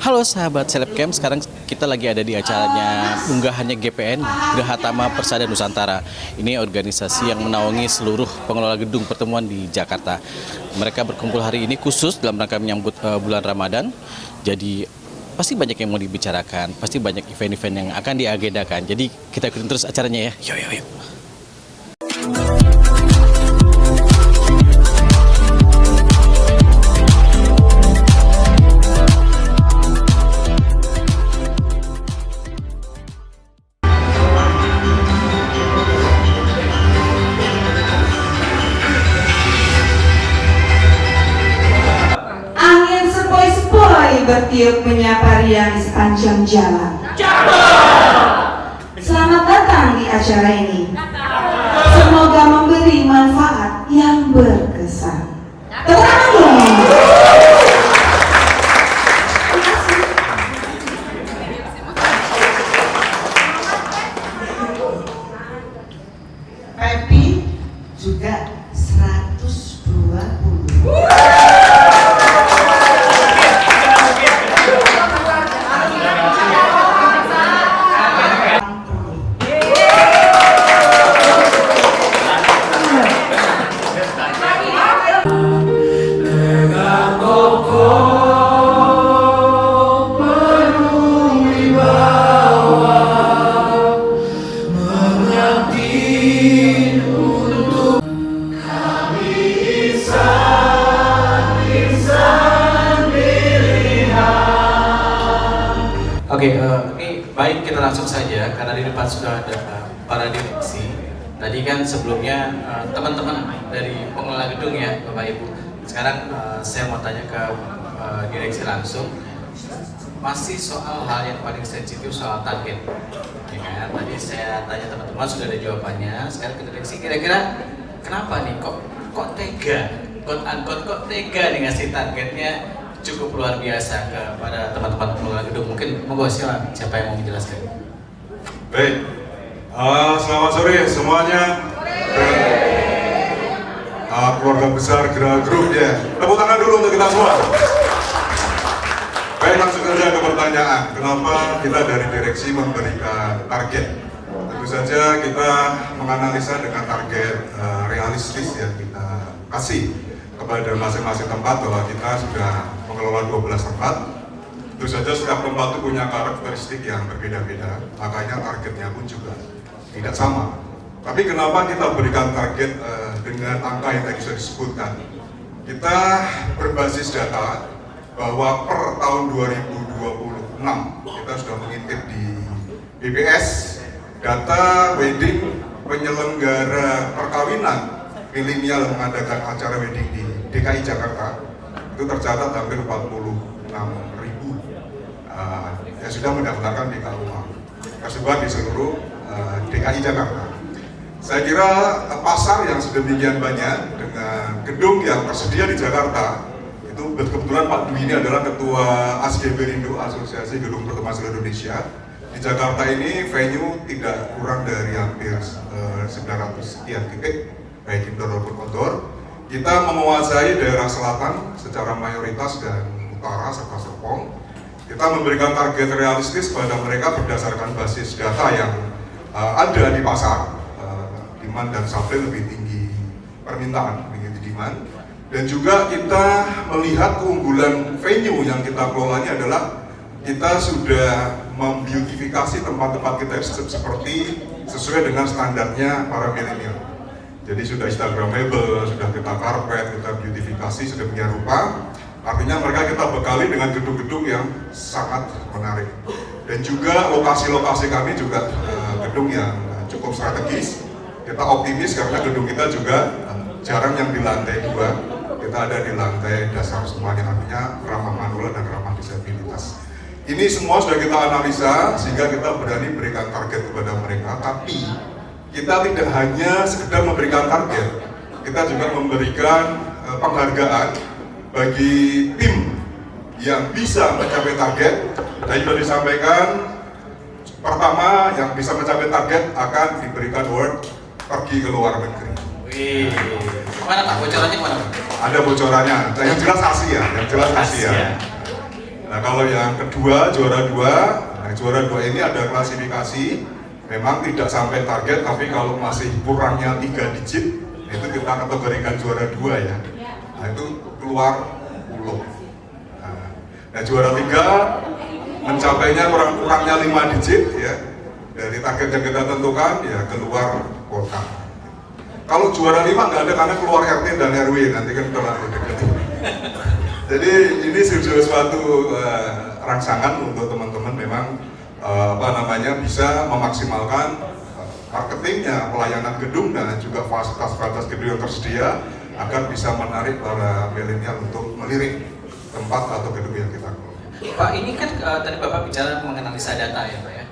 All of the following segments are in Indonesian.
Halo sahabat Selebcam, sekarang kita lagi ada di acaranya unggahannya GPN, Grahatama Persada Nusantara. Ini organisasi yang menaungi seluruh pengelola gedung pertemuan di Jakarta. Mereka berkumpul hari ini khusus dalam rangka menyambut bulan Ramadan. Jadi pasti banyak yang mau dibicarakan, pasti banyak event-event yang akan diagendakan. Jadi kita ikutin terus acaranya ya. Yuk. Angin sepoi-sepoi bertiup menyapa riang di sepanjang jalan. Selamat datang di acara ini. Semoga memberi manfaat yang berkesan. Tepuk tangan dong. Happy juga 120. Oke, ini baik kita langsung saja karena di depan sudah ada para direksi. Tadi kan sebelumnya teman-teman dari pengelola gedung ya, Bapak Ibu. Sekarang saya mau tanya ke direksi langsung. Masih soal hal yang paling sensitif, soal target. Ya kan? Tadi saya tanya teman-teman sudah ada jawabannya. Sekarang ke direksi, kira-kira kenapa nih kok tega? Kok tega nih ngasih targetnya cukup luar biasa kepada teman-teman pengelola gedung. Mungkin monggo siapa yang mau menjelaskan. Baik, selamat sore semuanya. Keluarga besar Graha Group ya. Tepuk tangan dulu untuk kita semua. Baik, langsung saja ke pertanyaan. Kenapa kita dari direksi memberikan target? Tentu saja kita menganalisa dengan target realistis yang kita kasih kepada masing-masing tempat, bahwa kita sudah mengelola 12 tempat. Tentu saja setiap tempat itu punya karakteristik yang berbeda-beda, makanya targetnya pun juga tidak sama. Tapi kenapa kita berikan target dengan angka yang tadi sudah disebutkan? Kita berbasis data bahwa per tahun 2026 kita sudah mengintip di BPS data wedding penyelenggara perkawinan milenial mengadakan acara wedding di DKI Jakarta itu tercatat hampir 46.000 yang sudah mendaftarkan di KUA tersebar di seluruh DKI Jakarta. Saya kira pasar yang sedemikian banyak dengan gedung yang tersedia di Jakarta itu kebetulan Pak Dwi ini adalah Ketua ASGBRindo, Asosiasi Gedung Pertemuan Seluruh Indonesia. Di Jakarta ini venue tidak kurang dari hampir 900 sekian titik, baik indoor maupun outdoor. Kita menguasai daerah selatan secara mayoritas dan utara serta Serpong. Kita memberikan target realistis pada mereka berdasarkan basis data yang ada di pasar. Demand dan supply lebih tinggi permintaan, lebih tinggi demand. Dan juga kita melihat keunggulan venue yang kita kelolanya adalah kita sudah membeautifikasi tempat-tempat kita seperti sesuai dengan standarnya para milenial. Jadi sudah instagramable, sudah kita karpet, kita beautifikasi sedemikian rupa. Artinya mereka kita bekali dengan gedung-gedung yang sangat menarik. Dan juga lokasi-lokasi kami juga gedung yang cukup strategis. Kita optimis karena gedung kita juga jarang yang di lantai 2. Kita ada di lantai dasar semuanya, artinya ramah manula dan ramah disabilitas. Ini semua sudah kita analisa sehingga kita berani berikan target kepada mereka. Tapi kita tidak hanya sekedar memberikan target, kita juga memberikan penghargaan bagi tim yang bisa mencapai target. Tadi sudah disampaikan, pertama yang bisa mencapai target akan diberikan award pergi ke luar negeri. Wih, mana Pak? Bocorannya mana Pak? Ada bocorannya, yang jelas Asia, yang jelas Asia. Nah kalau yang kedua, juara 2, nah juara 2 ini ada klasifikasi, memang tidak sampai target, tapi kalau masih kurangnya 3 digit, itu kita kategorikan juara 2 ya. Nah itu keluar 10. Nah juara 3, mencapainya kurangnya 5 digit ya, dari target yang kita tentukan ya keluar kota. Kalau juara 5 nggak ada karena keluar RT dan RW, nanti kan terlalu dekat. Jadi ini suatu rangsangan untuk teman-teman memang bisa memaksimalkan marketingnya, pelayanan gedung dan juga fasilitas-fasilitas gedung yang tersedia agar bisa menarik para milenial untuk melirik tempat atau gedung yang kita kelola. Pak, ini kan tadi Bapak bicara menganalisa data ya Pak ya,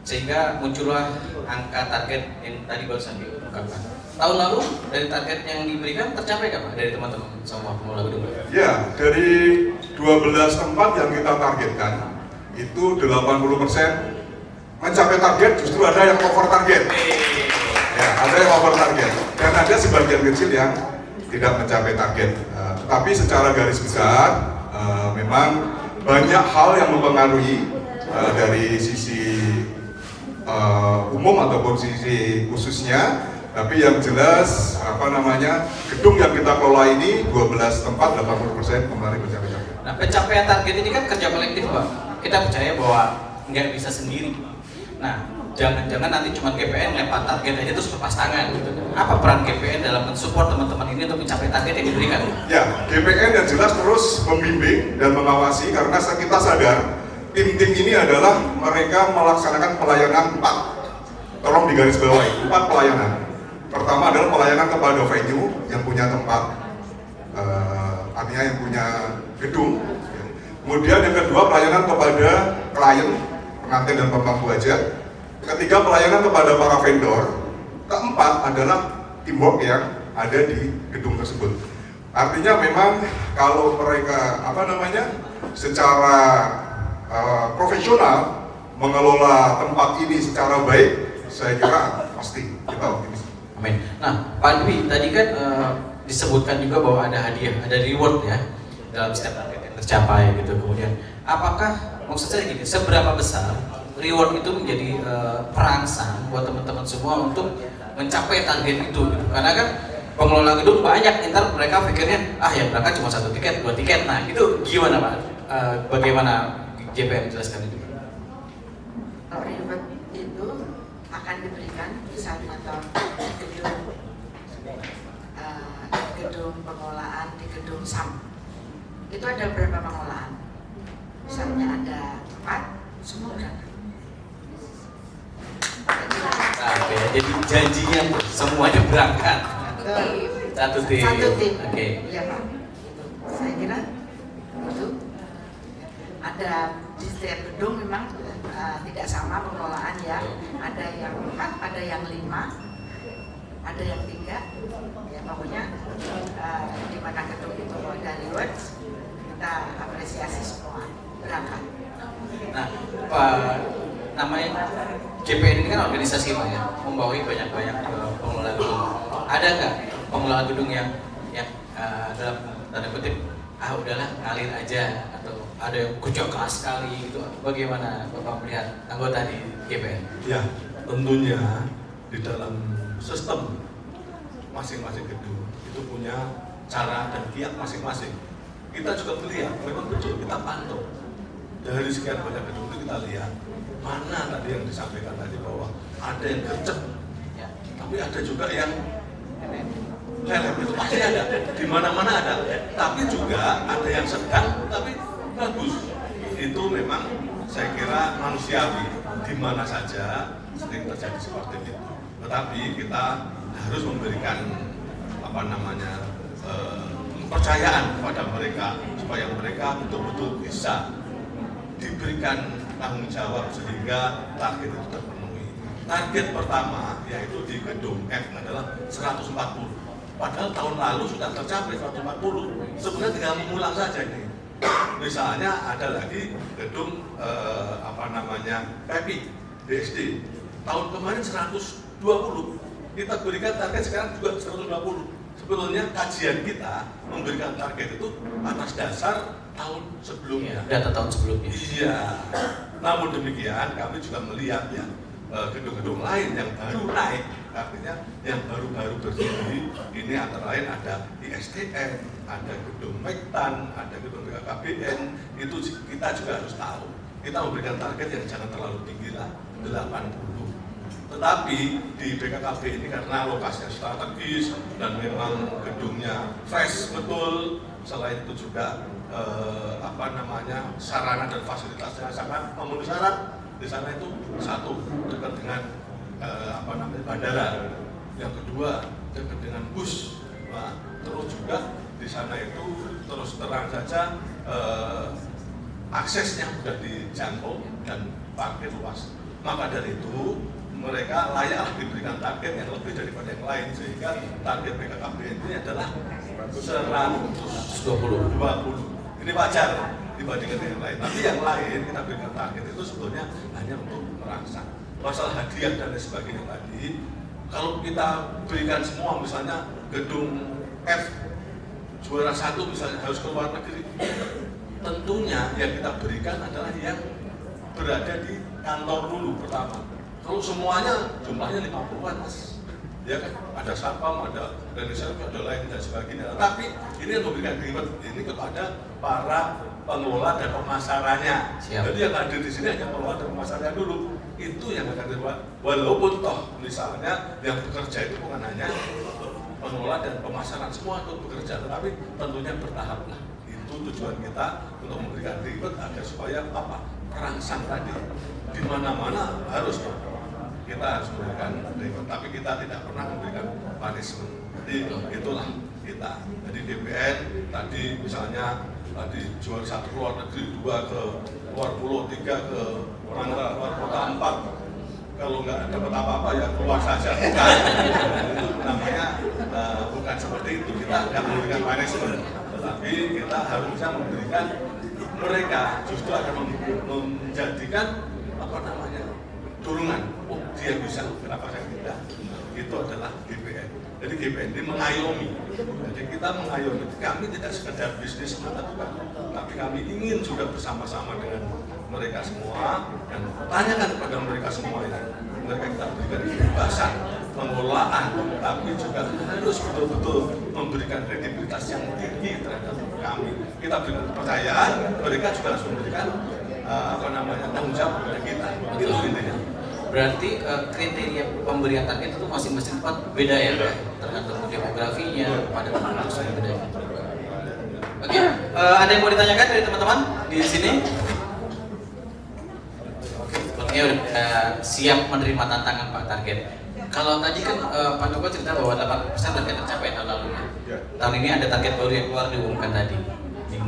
sehingga muncullah angka target yang tadi barusan diungkapkan. Tahun lalu dari target yang diberikan tercapai nggak Pak dari teman-teman semua pengelola gedung? Ya, dari 12 tempat yang kita targetkan itu 80% mencapai target, justru ada yang over target. Ya, ada yang over target dan ada sebagian kecil yang tidak mencapai target. Tetapi secara garis besar memang banyak hal yang mempengaruhi dari sisi umum ataupun sisi khususnya. Tapi yang jelas gedung yang kita kelola ini 12 tempat 80% kemarin mencapai target. Nah, pencapaian target ini kan kerja kolektif Pak. Kita percaya bahwa nggak bisa sendiri. Nah, jangan-jangan nanti cuma GPN lempar target aja terus lepas tangan gitu. Apa peran GPN dalam mensupport teman-teman ini untuk mencapai target yang diberikan? Ya, GPN yang jelas terus membimbing dan mengawasi karena kita sadar tim-tim ini adalah mereka melaksanakan pelayanan 4. Tolong digarisbawahi, 4 pelayanan. Pertama adalah pelayanan kepada venue yang punya tempat, artinya yang punya gedung. Kemudian yang kedua pelayanan kepada klien, pengantin dan pemangku hajat. Ketiga pelayanan kepada para vendor. Keempat adalah teamwork yang ada di gedung tersebut. Artinya memang kalau mereka secara profesional mengelola tempat ini secara baik, saya kira pasti kita optimis. Amin. Nah, Pak Dwi, tadi kan disebutkan juga bahwa ada hadiah, ada reward ya dalam setiap target yang tercapai gitu. Kemudian, apakah maksud saya gini, seberapa besar reward itu menjadi perangsang buat teman-teman semua untuk mencapai target itu? Gitu. Karena kan pengelola gedung banyak, ntar mereka pikirnya yang berangkat cuma 1 tiket, 2 tiket. Nah, itu gimana Pak? Bagaimana JPN menjelaskan itu? Reward itu akan diberikan di saat atau gedung pengelolaan di gedung SAM. Itu ada beberapa pengelolaan. Misalnya ada 4, semua berangkat. Oke, jadi janjinya semuanya berangkat. Satu tim. Oke. Iya Pak. Saya kira itu ada di setiap gedung memang tidak sama pengelolaan ya. Ada yang 4, ada yang 5, ada yang 3. Ya pokoknya di mana gedung itu ada reward, kita apresiasi semua berangkat. Nah, Pak, namanya JPN ini kan organisasi Pak ya, membawahi banyak-banyak pengelola gedung. Ada nggak pengelola gedung yang dalam tanda kutip udahlah ngalir aja, atau ada yang kerja keras sekali gitu? Bagaimana Bapak melihat anggota di JPN? Ya, tentunya di dalam sistem masing-masing gedung itu punya cara dan kiat masing-masing. Kita juga melihat, memang betul kita pantau dari sekian banyak gedung itu kita lihat mana tadi yang disampaikan tadi bahwa ada yang gercep, Ya. tapi ada juga yang lelep, itu pasti ada, di mana-mana ada. Tapi juga ada yang sedang, tapi bagus. Itu memang saya kira manusiawi, di mana saja sering terjadi seperti itu. Tetapi kita harus memberikan kepercayaan kepada mereka supaya mereka betul-betul bisa diberikan tanggung jawab sehingga target itu terpenuhi. Target pertama yaitu di gedung F adalah 140. Padahal tahun lalu sudah tercapai 140. Sebenarnya tinggal mengulang saja ini. Misalnya ada lagi gedung PEPI DSD. Tahun kemarin 120. Kita berikan target sekarang juga 120. Sebetulnya kajian kita memberikan target itu atas dasar tahun sebelumnya. Data tahun sebelumnya. Iya. Namun demikian kami juga melihat ya gedung-gedung lain yang baru naik, artinya yang baru-baru berdiri ini antara lain ada ISDN, ada gedung Mektan, ada gedung BKKBN. Itu kita juga harus tahu. Kita memberikan target yang jangan terlalu tinggi lah, 80. Tetapi di BKKB ini karena lokasinya strategis dan memang gedungnya fresh betul, selain itu juga sarana dan fasilitasnya sangat memenuhi syarat. Di sana itu satu dekat dengan bandara, yang kedua dekat dengan bus, nah, terus juga di sana itu terus terang saja aksesnya sudah dijangkau dan parkir luas. Maka dari itu mereka layak diberikan target yang lebih daripada yang lain, sehingga target BKKB ini adalah 120. Ini wajar dibandingkan dengan yang lain. Tapi yang lain kita berikan target itu sebetulnya hanya untuk merangsang. Masalah hadiah dan lain sebagainya tadi, kalau kita berikan semua, misalnya gedung F juara 1 misalnya harus ke luar negeri, tentunya yang kita berikan adalah yang berada di kantor dulu pertama. Kalau semuanya jumlahnya 50-an, Mas, ya kan, ada satpam, ada organisator, ada lain dan sebagainya. Tapi ini yang memberikan reward ini kepada para pengelola dan pemasarannya. Siap. Jadi yang hadir di sini hanya pengelola dan pemasarannya dulu. Itu yang akan reward. Walaupun toh misalnya yang bekerja itu bukan hanya pengelola dan pemasaran, semua itu bekerja, tetapi tentunya bertahap lah. Itu tujuan kita untuk memberikan reward agar supaya perangsang tadi di mana-mana harus kita harus memberikan reward, tapi kita tidak pernah memberikan punishment. Jadi itulah kita. Jadi DPN tadi misalnya jual 1 ke luar negeri, 2 ke luar pulau, 3 ke luar kota, 4 kalau nggak dapat apa-apa ya keluar saja. Bukan. Itu namanya bukan seperti itu. Kita tidak memberikan punishment, tetapi kita harusnya memberikan mereka justru akan menjadikan dorongan. Oh, dia bisa, kenapa saya tidak? Itu adalah GPN. Jadi GPN ini mengayomi. Jadi kita mengayomi. Kami tidak sekedar bisnis semata, tapi kami ingin juga bersama-sama dengan mereka semua dan tanyakan kepada mereka semua ini. Mereka kita berikan kebebasan pengelolaan, tapi juga harus betul-betul memberikan kredibilitas yang tinggi terhadap kami. Kita berikan kepercayaan, mereka juga harus memberikan tanggung jawab kepada kita. Itu intinya. Berarti kriteria pemberian target itu masing-masing tempat beda ya, tergantung demografinya, pada manusia beda. Oke, ada yang mau ditanyakan dari teman-teman di sini? Oke, sepertinya udah siap menerima tantangan Pak target. Kalau tadi kan Pak Joko cerita bahwa 8% target tercapai tahun lalu. Tahun ini ada target baru yang keluar diumumkan tadi.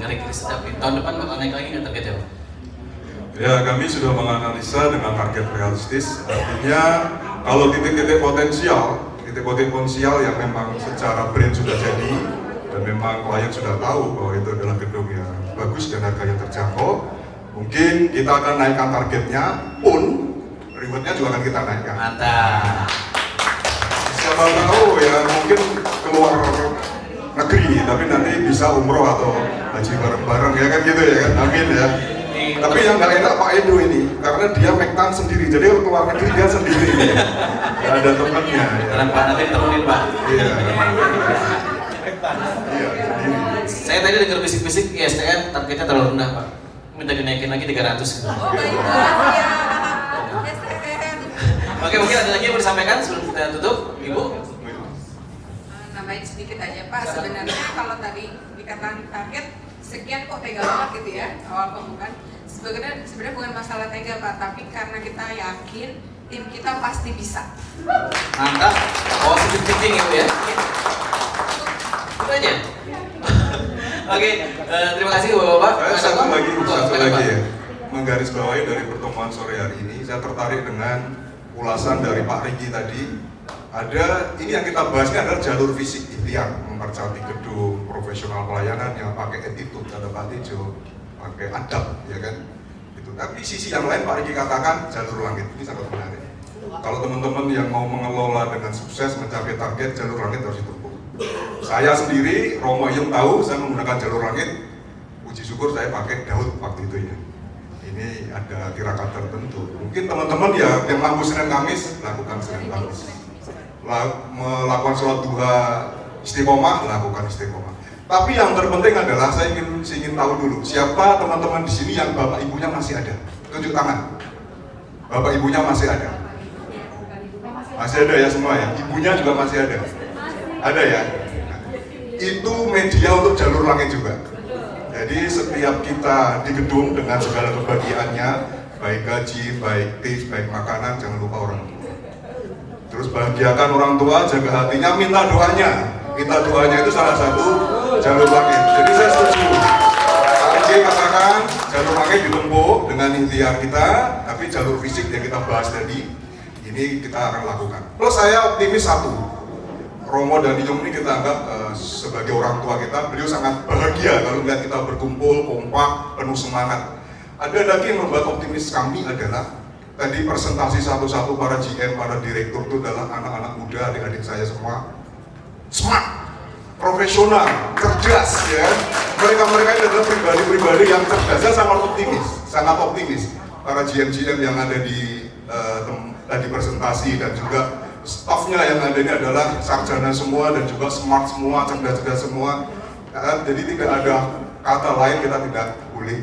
Ngeri sedap. Tahun depan bakal naik lagi nggak targetnya Pak? Ya, kami sudah menganalisa dengan target realistis. Artinya kalau titik-titik potensial yang memang secara brand sudah jadi dan memang klien sudah tahu bahwa itu adalah gedung yang bagus dan harganya terjangkau, mungkin kita akan naikkan targetnya, pun rewardnya juga akan kita naikkan. Mantap. Siapa tahu ya mungkin keluar negeri, tapi nanti bisa umroh atau haji bareng-bareng ya kan gitu ya kan, amin ya. Tapi yang nggak enak Pak Edo ini, karena dia Mektan sendiri, jadi kalau keluar negeri dia sendiri, nggak ada temannya. Karena Pak nanti temenin Pak. Iya. Saya tadi dengar bisik-bisik ISDN targetnya terlalu rendah Pak. Minta dinaikin lagi 300. Oh baiklah ya, STN. Oke, mungkin ada lagi yang mau disampaikan sebelum kita tutup, Ibu? Nambahin sedikit aja Pak, sebenarnya kalau tadi dikatakan target sekian kok tega banget gitu ya awal pembukaan. Sebenarnya bukan masalah tega Pak, tapi karena kita yakin tim kita pasti bisa. Mantap, positive thinking Ibu ya. Itu aja. Oke, terima kasih Bapak-Bapak. Saya satu lagi ya, menggarisbawahi dari pertemuan sore hari ini, saya tertarik dengan ulasan dari Pak Riki tadi. Ada, ini yang kita bahas ini adalah jalur fisik ikhtiar, mempercantik gedung, profesional pelayanan yang pakai attitude, kata Pak Tejo, pakai adab, ya kan? Itu. Tapi sisi yang lain Pak Riki katakan jalur langit, ini sangat menarik. Kalau teman-teman yang mau mengelola dengan sukses mencapai target, jalur langit harus ditempuh. Saya sendiri, Romo Yung tahu, saya menggunakan jalur langit, puji syukur saya pakai Daud waktu itu ya. Ini ada tirakat tertentu. Mungkin teman-teman ya yang mampu Senin Kamis, lakukan Senin Kamis. Melakukan sholat duha istiqomah, lakukan istiqomah. Tapi yang terpenting adalah saya ingin tahu dulu siapa teman-teman di sini yang bapak ibunya masih ada. Tunjuk tangan. Bapak ibunya masih ada. Masih ada ya semua ya. Ibunya juga masih ada. Ada ya. Itu media untuk jalur langit juga. Jadi setiap kita di gedung dengan segala kebahagiaannya, baik gaji, baik tips, baik makanan, jangan lupa orang tua. Terus bahagiakan orang tua, jaga hatinya, minta doanya. Minta doanya itu salah satu jalur langit. Jadi saya setuju. Pak katakan jalur langit ditempuh dengan ikhtiar kita, tapi jalur fisik yang kita bahas tadi, ini kita akan lakukan. Plus saya optimis satu. Romo dan Inyong ini kita anggap sebagai orang tua kita, beliau sangat bahagia kalau melihat kita berkumpul, kompak, penuh semangat. Ada lagi yang membuat optimis kami adalah tadi presentasi satu-satu para GM, para direktur itu adalah anak-anak muda, adik-adik saya semua smart, profesional, cerdas ya. Mereka ini adalah pribadi-pribadi yang cerdas, saya sangat optimis. Para GM-GM yang ada di tadi presentasi dan juga stafnya yang ada ini adalah sarjana semua dan juga smart semua, cerdas-cerdas semua. Jadi tidak ada kata lain, kita tidak boleh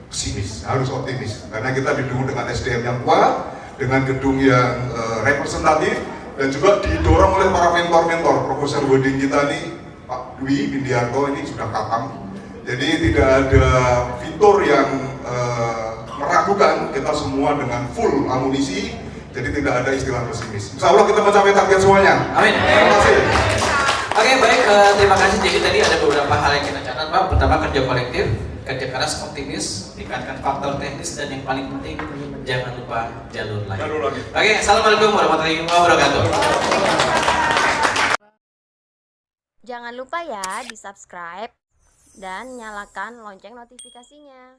pesimis, harus optimis. Karena kita didukung dengan SDM yang kuat, dengan gedung yang representatif, dan juga didorong oleh para mentor-mentor. Profesor wedding kita nih, Pak Dwi Bindiarto ini sudah katam. Jadi tidak ada fitur yang meragukan, kita semua dengan full amunisi. Jadi tidak ada istilah pesimis. Insya Allah kita mencapai target semuanya. Amin. Terima kasih. Oke, baik, terima kasih. Jadi tadi ada beberapa hal yang kita catat, Pak. Pertama, kerja kolektif, kerja keras, optimis, tingkatkan faktor teknis, dan yang paling penting jangan lupa jalur langit. Oke, assalamualaikum warahmatullahi wabarakatuh. Jangan lupa ya di subscribe dan nyalakan lonceng notifikasinya.